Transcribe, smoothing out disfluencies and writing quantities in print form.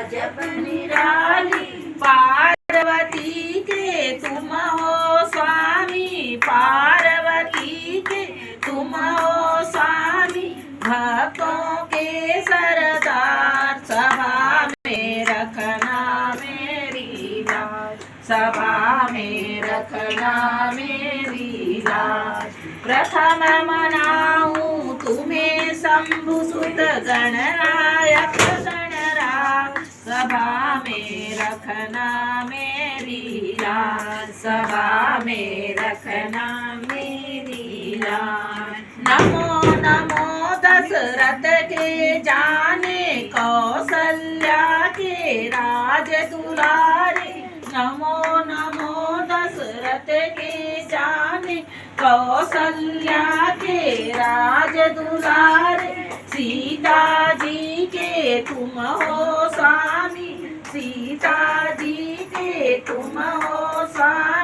जब निराली। पार्वती के तुम हो स्वामी, पार्वती के तुम हो स्वामी, भक्तों के सरदार। सभा में रखना मेरी लाज, सभा में रखना मेरी लाज। प्रथम मनाऊं तुम्हें शंभु सुत गणनायक गणराज, सभा में रखना मेरी लाज, सभा में रखना मेरी लाज। नमो नमो दशरथ के जाने, कौसल्या के राज दुलारे। नमो नमो दशरथ के जाने, कौसल्या के राज दुलारे। सीता जी के तुम हो स्वामी, सीता जी के तुम हो स्वामी,